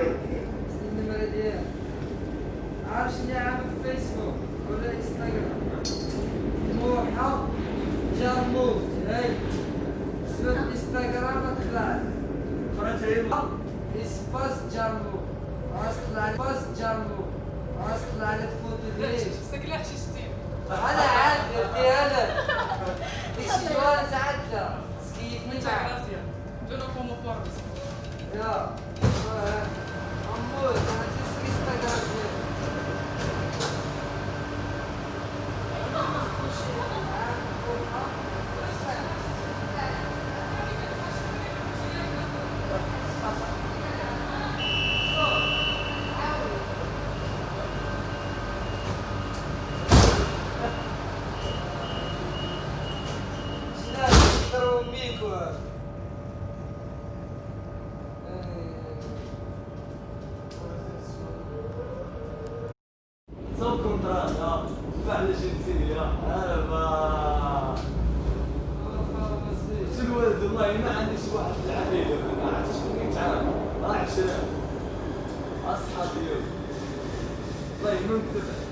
النمرة ديالك. عارف شنو عامل في فيسبوك ولا انستغرام؟ موحى جاموت هاي سبب انستغرام ما طلعت. اسباس جامو اصلا باس جامو اصلا على الفوتو ديالك. سكلاح شتين. انا عاد ديالك. داكشي جوال ساعات لا سكيفني تاع معاك. راسيا. جونا كومو فورمس. يا عمود انا تسكي انستغرام ديالك. صوب كونترات فعل جنسية شنو ولد والله ما عنديش واحد في العائلة ما عرفتش كيف تعرف راه 10 اصحى اليوم والله ما نكذب